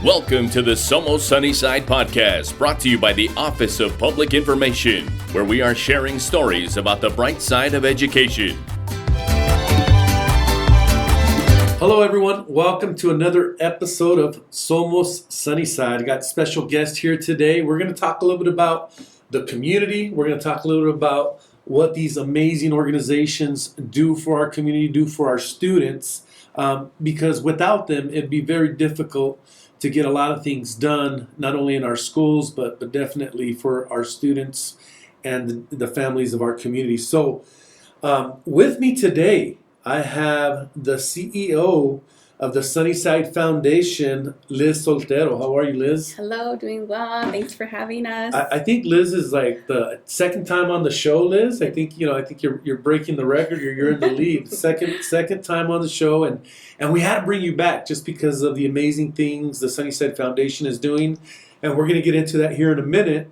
Welcome to the Somos Sunnyside podcast, brought to you by the Office of Public Information, where we are sharing stories about the bright side of education. Hello, everyone. Welcome to another episode of Somos Sunnyside. I got a special guest here today. We're going to talk a little bit about the community. We're going to talk a little bit about what these amazing organizations do for our community, do for our students, because without them, it'd be very difficult to get a lot of things done, not only in our schools, but definitely for our students and the families of our community. So with me today, I have the CEO of the Sunnyside Foundation, Liz Soltero. How are you, Liz? Hello, doing well. Thanks for having us. I think Liz is like the second time on the show, Liz. I think you're breaking the record. You're in the lead. Second time on the show, and we had to bring you back just because of the amazing things the Sunnyside Foundation is doing, and we're going to get into that here in a minute.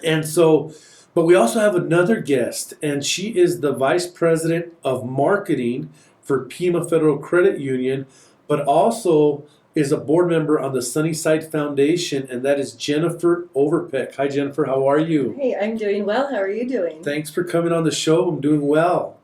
And so, but we also have another guest, and she is the Vice President of Marketing for Pima Federal Credit Union, but also is a board member on the Sunnyside Foundation, and that is Jennifer Overpeck. Hi, Jennifer. How are you? Hey, I'm doing well. How are you doing? Thanks for coming on the show. I'm doing well.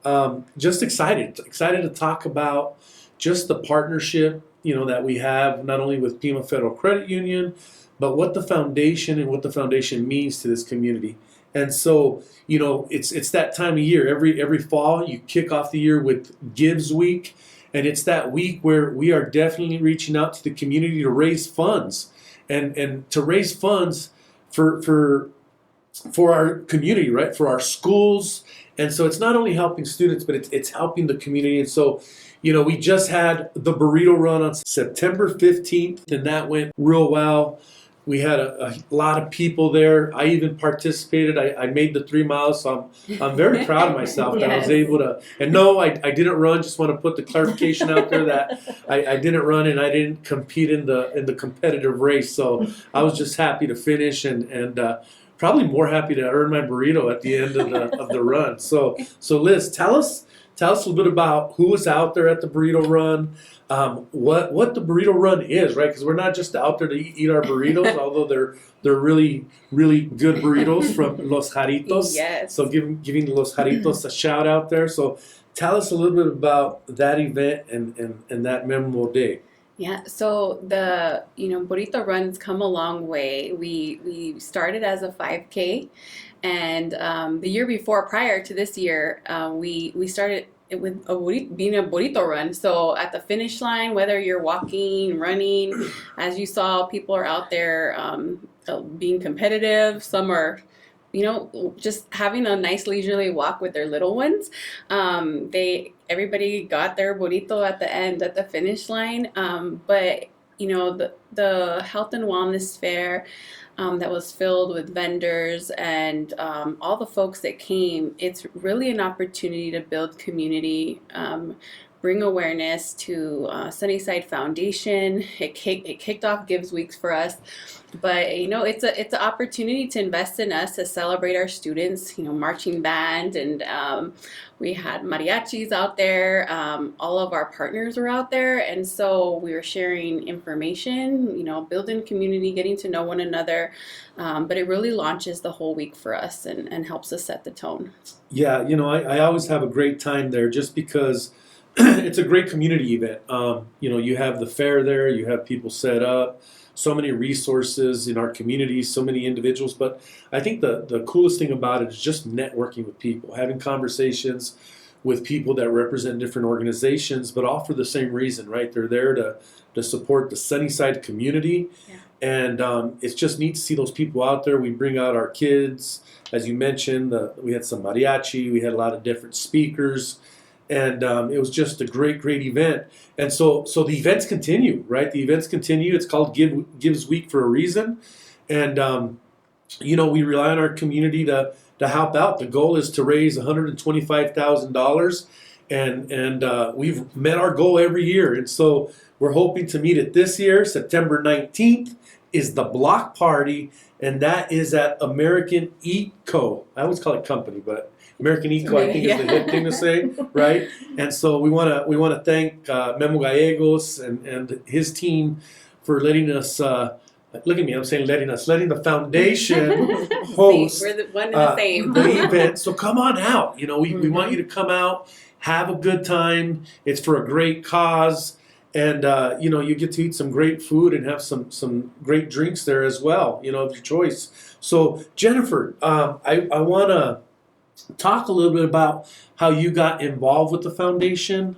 Just excited to talk about just the partnership, that we have not only with Pima Federal Credit Union, but what the foundation and what the foundation means to this community. And so, it's that time of year. Every fall, you kick off the year with Gives Week, and it's that week where we are definitely reaching out to the community to raise funds, and to raise funds for our community, right? For our schools. And so it's not only helping students, but it's helping the community. And so, we just had the Burrito Run on September 15th, and that went real well. We had a lot of people there. I even participated. I made the 3 miles, so I'm very proud of myself that I was able to. And no, I didn't run. Just want to put the clarification out there that I didn't run and I didn't compete in the competitive race. So I was just happy to finish and probably more happy to earn my burrito at the end of the run. So Liz, tell us a little bit about who was out there at the Burrito Run. What the Burrito Run is, right? Because we're not just out there to eat our burritos, although they're really, really good burritos from Los Jarritos. Yes. So giving Los Jarritos a shout out there. So tell us a little bit about that event and that memorable day. Yeah, so the Burrito Runs come a long way. We started as a 5K, and the year before, prior to this year, we started it with being a burrito run. So at the finish line, whether you're walking, running, as you saw, people are out there being competitive. Some are, just having a nice leisurely walk with their little ones. Everybody got their burrito at the end, at the finish line. But the health and wellness fair that was filled with vendors and all the folks that came, it's really an opportunity to build community, bring awareness to Sunnyside Foundation. It kicked off Gives Weeks for us, but it's an opportunity to invest in us, to celebrate our students. Marching band, and we had mariachis out there. All of our partners were out there, and so we were sharing information, building community, getting to know one another. But it really launches the whole week for us and helps us set the tone. Yeah, I always have a great time there just because it's a great community event. You have the fair there, you have people set up, so many resources in our community, so many individuals. But I think the coolest thing about it is just networking with people, having conversations with people that represent different organizations, but all for the same reason, right? They're there to support the Sunnyside community. Yeah. And it's just neat to see those people out there. We bring out our kids. As you mentioned, we had some mariachi, we had a lot of different speakers. And it was just a great event. And so the events continue, right? The events continue. It's called Gives Week for a reason. And, we rely on our community to help out. The goal is to raise $125,000. And we've met our goal every year. And so we're hoping to meet it this year. September 19th is the block party. And that is at American Eat Co. I always call it company, but American Eco, I think, is the hip thing to say, right? And so we want to thank Memo Gallegos and his team for letting us. Look at me, I'm saying letting the foundation host We're the one and the same. the event. So come on out. You know, we want you to come out, have a good time. It's for a great cause. And, you know, you get to eat some great food and have some great drinks there as well, you know, of your choice. So, Jennifer, I want to talk a little bit about how you got involved with the foundation,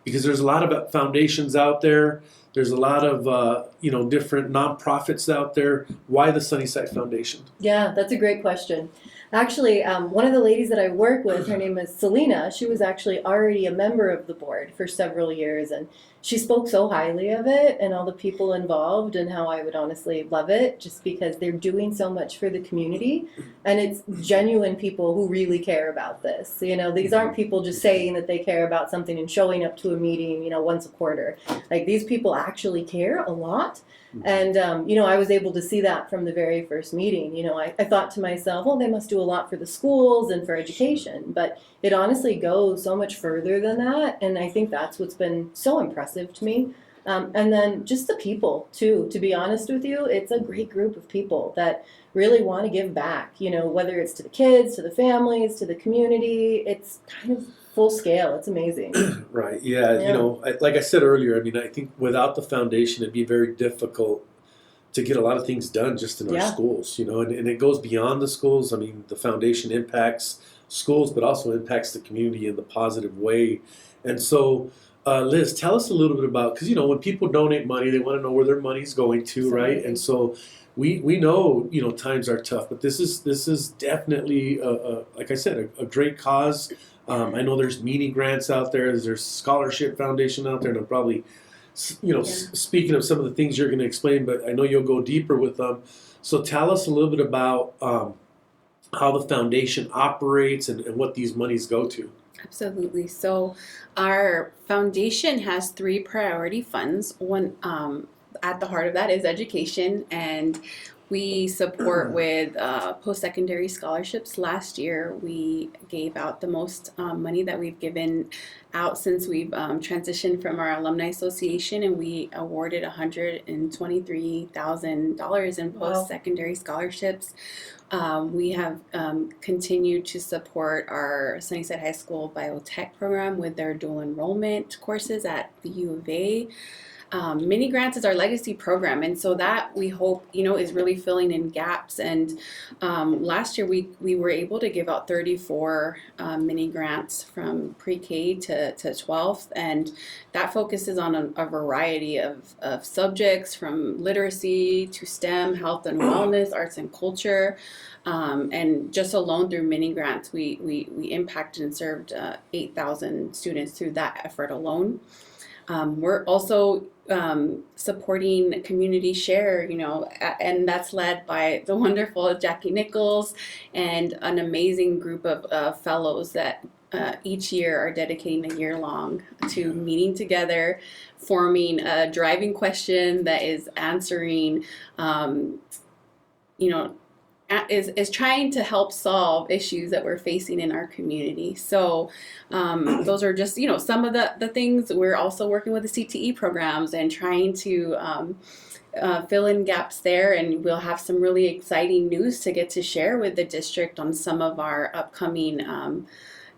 because there's a lot of foundations out there. There's a lot of, you know, different nonprofits out there. Why the Sunnyside Foundation? Yeah, that's a great question. Actually, one of the ladies that I work with, her name is Selena. She was actually already a member of the board for several years, and she spoke so highly of it and all the people involved and how I would honestly love it just because they're doing so much for the community, and it's genuine people who really care about this. You know, these aren't people just saying that they care about something and showing up to a meeting, you know, once a quarter. Like, these people actually care a lot. And, you know, I was able to see that from the very first meeting. You know, I thought to myself, oh, they must do a lot for the schools and for education. But it honestly goes so much further than that. And I think that's what's been so impressive to me. And then just the people, too. To be honest with you, it's a great group of people that really want to give back, you know, whether it's to the kids, to the families, to the community. It's kind of full scale. It's amazing. Right. Yeah. You know, like I said earlier, I mean, I think without the foundation, it'd be very difficult to get a lot of things done just in our schools, you know, and it goes beyond the schools. I mean, the foundation impacts schools, but also impacts the community in the positive way. And so, Liz, tell us a little bit about, because, you know, when people donate money, they want to know where their money's going to, right? And so we know, you know, times are tough, but this is definitely, like I said, a great cause. I know there's mini grants out there. There's Scholarship Foundation out there, and I'm probably, you know, speaking of some of the things you're going to explain, but I know you'll go deeper with them. So tell us a little bit about how the foundation operates and what these monies go to. Absolutely. So our foundation has 3 priority funds. One, at the heart of that is education, and we support with post-secondary scholarships. Last year, we gave out the most money that we've given out since we've transitioned from our alumni association, and we awarded $123,000 in post-secondary scholarships. We have continued to support our Sunnyside High School biotech program with their dual enrollment courses at the U of A. Mini grants is our legacy program, and so that we hope, you know, is really filling in gaps. And last year we were able to give out 34 mini grants from pre-K to 12th, and that focuses on a variety of subjects, from literacy to STEM, health and wellness, arts and culture. And just alone through mini grants, we impacted and served 8,000 students through that effort alone. We're also supporting Community Share, you know, and that's led by the wonderful Jackie Nichols and an amazing group of fellows that each year are dedicating a year long to meeting together, forming a driving question that is answering, you know, is trying to help solve issues that we're facing in our community. So those are just, you know, some of the things. We're also working with the CTE programs and trying to fill in gaps there, and we'll have some really exciting news to get to share with the district on some of our upcoming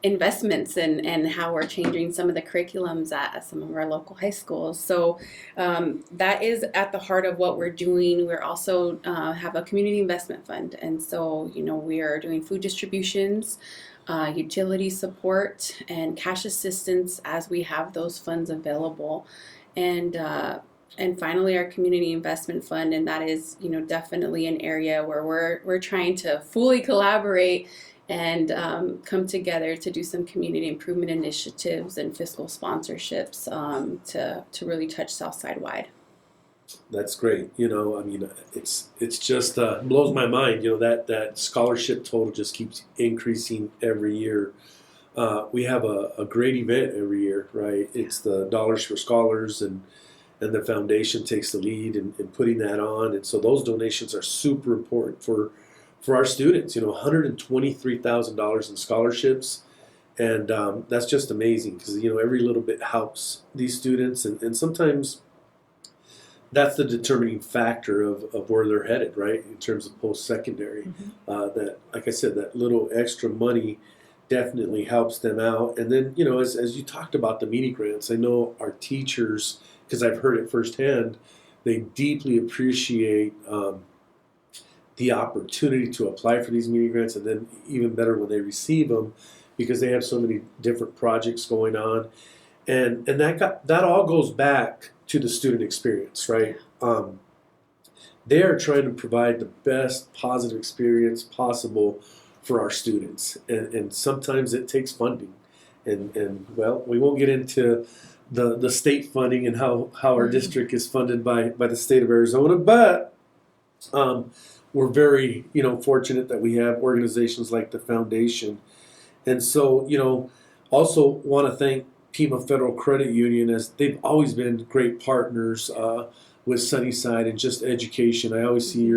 investments and how we're changing some of the curriculums at some of our local high schools. So that is at the heart of what we're doing. We're also have a community investment fund, and so, you know, we are doing food distributions, utility support, and cash assistance as we have those funds available. And finally, our community investment fund, and that is, you know, definitely an area where we're trying to fully collaborate and come together to do some community improvement initiatives and fiscal sponsorships to really touch Southside wide. That's great. You know, I mean, it's just blows my mind. You know, that scholarship total just keeps increasing every year. We have a great event every year, right? It's the Dollars for Scholars, and the foundation takes the lead in putting that on. And so those donations are super important for our students. You know, $123,000 in scholarships, and that's just amazing because, you know, every little bit helps these students, and sometimes that's the determining factor of where they're headed, right? In terms of post-secondary, that, like I said, that little extra money definitely helps them out. And then, as you talked about the mini grants, I know our teachers, because I've heard it firsthand, they deeply appreciate the opportunity to apply for these mini grants, and then even better when they receive them, because they have so many different projects going on, and that all goes back to the student experience, right? They are trying to provide the best positive experience possible for our students, and sometimes it takes funding, and well, we won't get into the state funding and how our district is funded by the state of Arizona, but we're very fortunate that we have organizations like the foundation. And so also want to thank Pima Federal Credit Union, as they've always been great partners with Sunnyside and just education. I always see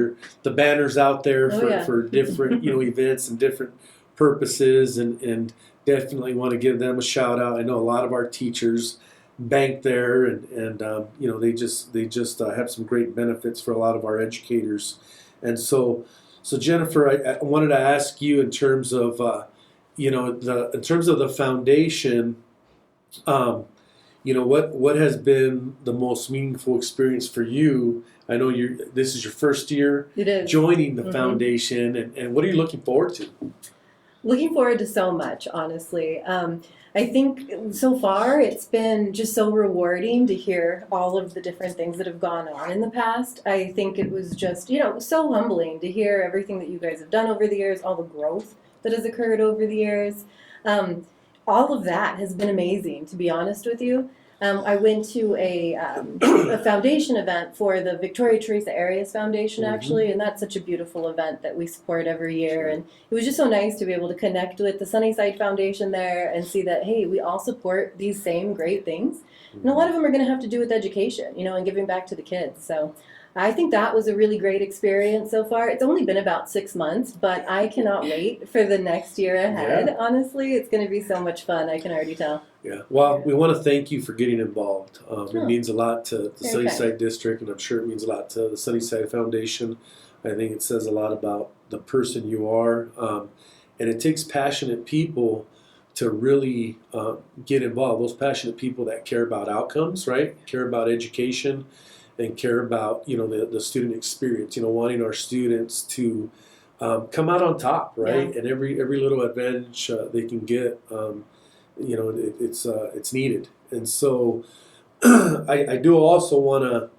the banners out there for different events and different purposes, and definitely want to give them a shout out. I know a lot of our teachers bank there, and they just have some great benefits for a lot of our educators. And so Jennifer, I wanted to ask you in terms of in terms of the foundation, what has been the most meaningful experience for you? I know this is your first year joining the foundation, and what are you looking forward to? Looking forward to so much, honestly. I think so far it's been just so rewarding to hear all of the different things that have gone on in the past. I think it was just, so humbling to hear everything that you guys have done over the years, all the growth that has occurred over the years. All of that has been amazing, to be honest with you. I went to a foundation event for the Victoria Teresa Arias Foundation, actually, and that's such a beautiful event that we support every year. And it was just so nice to be able to connect with the Sunnyside Foundation there and see that, hey, we all support these same great things. And a lot of them are going to have to do with education, and giving back to the kids. So I think that was a really great experience so far. It's only been about 6 months, but I cannot wait for the next year ahead. Yeah. Honestly, it's going to be so much fun. I can already tell. Yeah. Well, we want to thank you for getting involved. It means a lot to the Sunnyside District, and I'm sure it means a lot to the Sunnyside Foundation. I think it says a lot about the person you are, and it takes passionate people to really get involved. Those passionate people that care about outcomes, right? Care about education, and care about the student experience. Wanting our students to come out on top, right? Yeah. And every little advantage they can get, it's needed. And so I do also want to,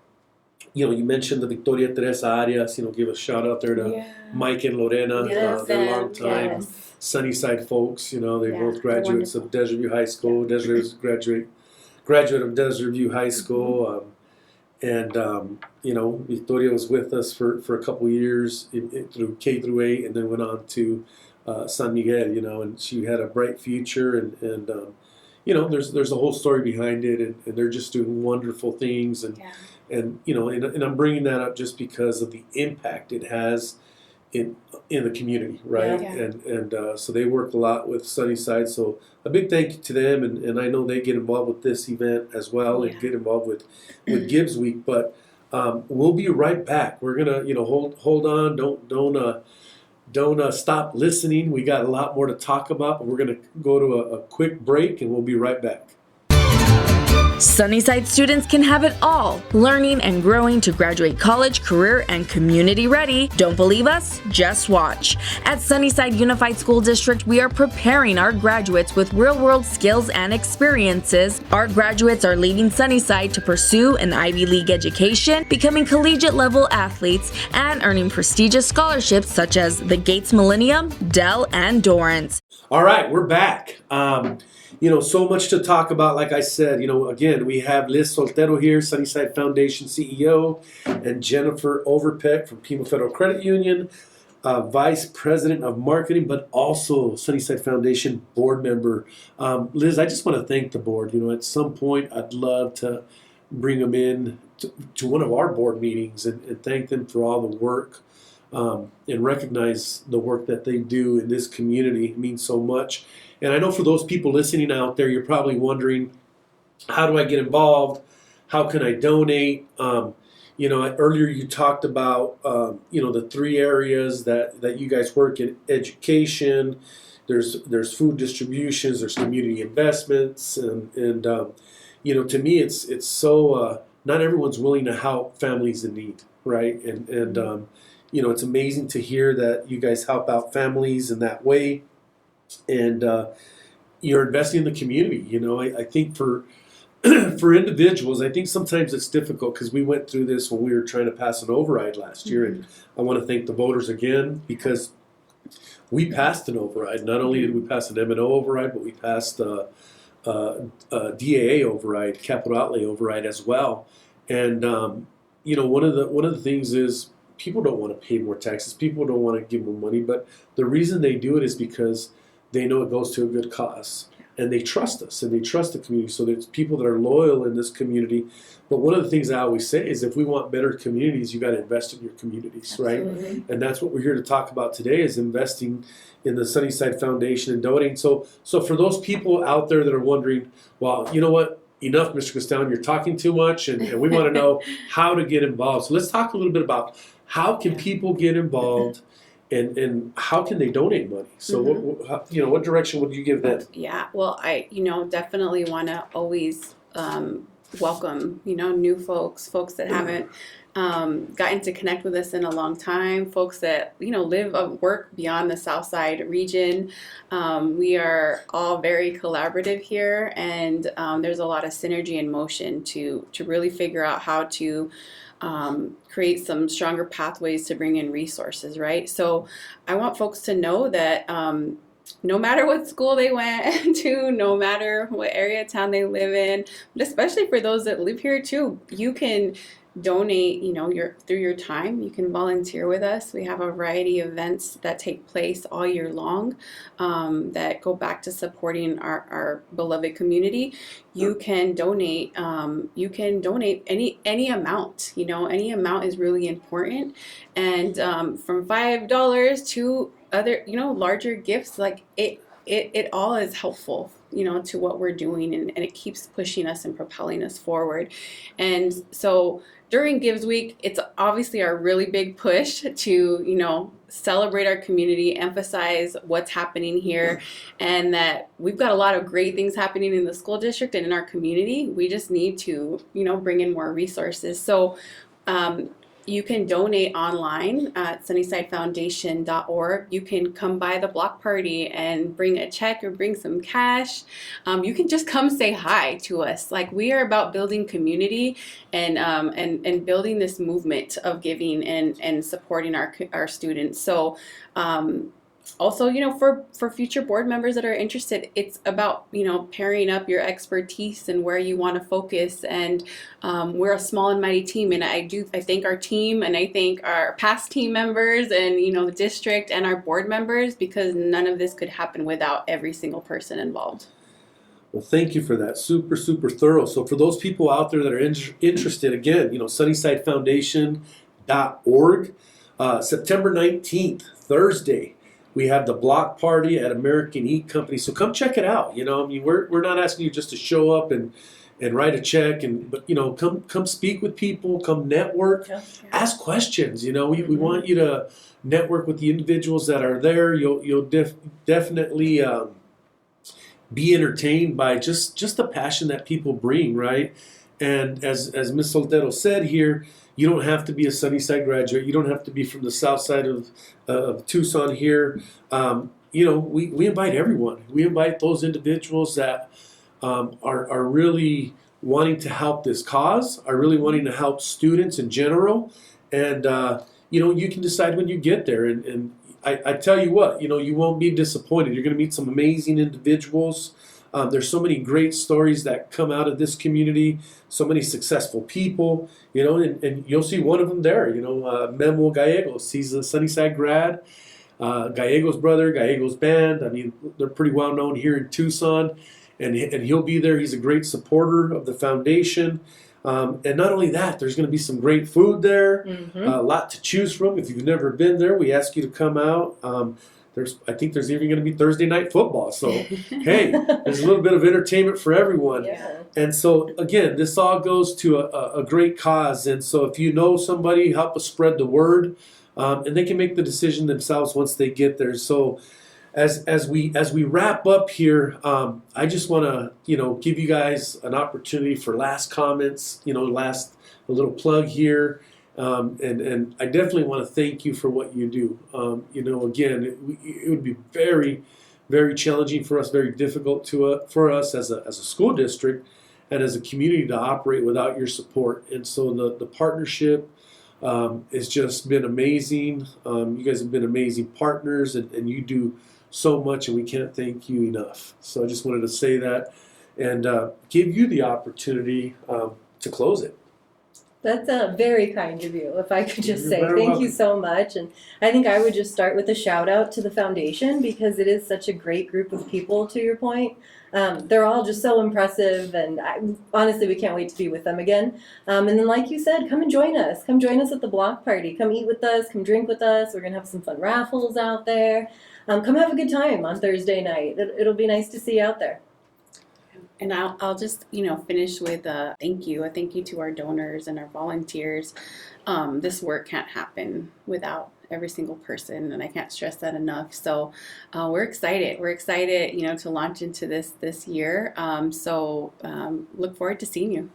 you mentioned the Victoria Teresa Arias. Give a shout out there to Mike and Lorena. They're longtime Sunnyside folks. They're both graduates of Desert View High School. Desiree was graduate of Desert View High School. And Victoria was with us for a couple years through K through 8, and then went on to San Miguel, and she had a bright future, and there's a whole story behind it, and they're just doing wonderful things, and I'm bringing that up just because of the impact it has in the community, right? Yeah. And so they work a lot with Sunnyside, so a big thank you to them, and I know they get involved with this event as well, and get involved with Gives Week. But we'll be right back. We're gonna hold on, don't stop listening. We got a lot more to talk about, but we're gonna go to a quick break, and we'll be right back. Sunnyside students can have it all, learning and growing to graduate college, career, and community ready. Don't believe us? Just watch. At Sunnyside Unified School District, we are preparing our graduates with real-world skills and experiences. Our graduates are leaving Sunnyside to pursue an Ivy League education, becoming collegiate-level athletes, and earning prestigious scholarships such as the Gates Millennium, Dell, and Dorrance. All right, we're back. So much to talk about. Like I said, again, we have Liz Soltero here, Sunnyside Foundation CEO, and Jennifer Overpeck from Pima Federal Credit Union, Vice President of Marketing, but also Sunnyside Foundation Board Member. Liz, I just want to thank the board. At some point, I'd love to bring them in to one of our board meetings and thank them for all the work and recognize the work that they do in this community. It means so much. And I know for those people listening out there, you're probably wondering, how do I get involved? How can I donate? Earlier you talked about, the three areas that you guys work in: education, there's food distributions, there's community investments, and to me it's so not everyone's willing to help families in need, right? And it's amazing to hear that you guys help out families in that way, and you're investing in the community. I think for for individuals, I think sometimes it's difficult because we went through this when we were trying to pass an override last year, and I want to thank the voters again because we passed an override. Not only did we pass an M&O override, but we passed a DAA override, capital outlay override as well. And one of the things is people don't want to pay more taxes. People don't want to give more money, but the reason they do it is because they know it goes to a good cause. And they trust us, and they trust the community. So there's people that are loyal in this community. But one of the things I always say is if we want better communities, you got to invest in your communities, Absolutely. right? And that's what we're here to talk about today, is investing in the Sunnyside Foundation and donating. So for those people out there that are wondering, well, you know what? Enough, Mr. Castellan, you're talking too much, and we want to know how to get involved. So let's talk a little bit about how can people get involved. And how can they donate money? So what direction would you give them? Yeah, well, I definitely want to always welcome new folks that haven't gotten to connect with us in a long time, folks that live or work beyond the Southside region. We are all very collaborative here, and there's a lot of synergy in motion to really figure out how to create some stronger pathways to bring in resources, right? So I want folks to know that no matter what school they went to, no matter what area of town they live in, but especially for those that live here too, you can donate, through your time. You can volunteer with us. We have a variety of events that take place all year long that go back to supporting our beloved community. You can donate. You can donate any amount. Any amount is really important. And from $5 to other, larger gifts, like it all is helpful, to what we're doing, and it keeps pushing us and propelling us forward. And so during Gives Week, it's obviously our really big push to, celebrate our community, emphasize what's happening here, and that we've got a lot of great things happening in the school district and in our community. We just need to, bring in more resources. So you can donate online at sunnysidefoundation.org. You can come by the block party and bring a check or bring some cash. You can just come say hi to us. Like, we are about building community and building this movement of giving and supporting our students. So also, for future board members that are interested, it's about, pairing up your expertise and where you want to focus. And we're a small and mighty team. And I thank our team, and I thank our past team members and, the district and our board members, because none of this could happen without every single person involved. Well, thank you for that. Super, super thorough. So for those people out there that are interested, again, sunnysidefoundation.org, September 19th, Thursday, we have the block party at American Eat Company. So come check it out. We're not asking you just to show up and write a check, but come speak with people, come network, ask questions. We want you to network with the individuals that are there. You'll definitely be entertained by just the passion that people bring, right? And as Ms. Soltero said here, you don't have to be a Sunnyside graduate. You don't have to be from the south side of Tucson here. We invite everyone. We invite those individuals that are really wanting to help this cause, are really wanting to help students in general. And, you can decide when you get there. And I tell you what, you won't be disappointed. You're going to meet some amazing individuals. There's so many great stories that come out of this community, so many successful people, and you'll see one of them there, Memo Gallegos. He's a Sunnyside grad, Gallegos brother, Gallegos band. I mean, they're pretty well known here in Tucson, and he'll be there. He's a great supporter of the foundation. And not only that, there's going to be some great food there, a lot to choose from. If you've never been there, we ask you to come out. I think there's even going to be Thursday night football. So, hey, there's a little bit of entertainment for everyone. Yeah. And so, again, this all goes to a great cause. And so if you know somebody, help us spread the word. And they can make the decision themselves once they get there. So as we wrap up here, I just want to, give you guys an opportunity for last comments, a little plug here. And I definitely want to thank you for what you do. Again, it would be very, very challenging for us, very difficult for us as a school district and as a community to operate without your support. And so the partnership has just been amazing. You guys have been amazing partners, and you do so much, and we can't thank you enough. So I just wanted to say that and give you the opportunity to close it. That's very kind of you, if I could just You're say very thank you welcome. so much. And I think I would just start with a shout out to the foundation, because it is such a great group of people, to your point. They're all just so impressive, and honestly, we can't wait to be with them again. And then, like you said, come and join us. Come join us at the block party. Come eat with us. Come drink with us. We're going to have some fun raffles out there. Come have a good time on Thursday night. It'll be nice to see you out there. And I'll just, finish with a thank you. A thank you to our donors and our volunteers. This work can't happen without every single person, and I can't stress that enough. So we're excited. We're excited, to launch into this year. So look forward to seeing you.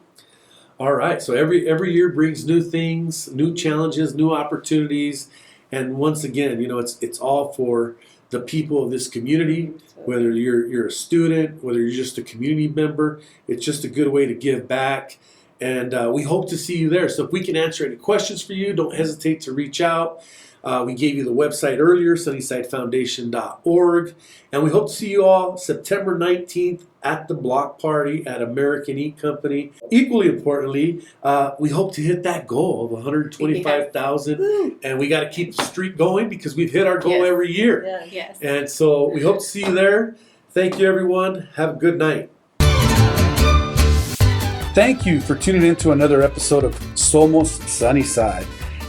All right. So every year brings new things, new challenges, new opportunities, and once again, it's all for the people of this community. Whether you're a student, whether you're just a community member, it's just a good way to give back. And we hope to see you there. So if we can answer any questions for you, don't hesitate to reach out. We gave you the website earlier, sunnysidefoundation.org. And we hope to see you all September 19th at the block party at American Eat Company. Equally importantly, we hope to hit that goal of 125,000. And we got to keep the streak going because we've hit our goal every year. Yeah. Yes. And so we hope to see you there. Thank you, everyone. Have a good night. Thank you for tuning in to another episode of Somos Sunnyside.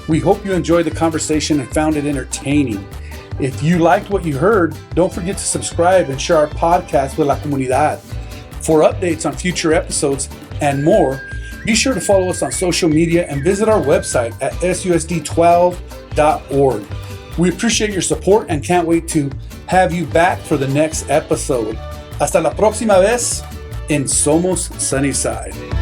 We hope you enjoyed the conversation and found it entertaining. If you liked what you heard, don't forget to subscribe and share our podcast with la comunidad. For updates on future episodes and more, be sure to follow us on social media and visit our website at susd12.org. We appreciate your support and can't wait to have you back for the next episode. Hasta la próxima vez en Somos Sunnyside.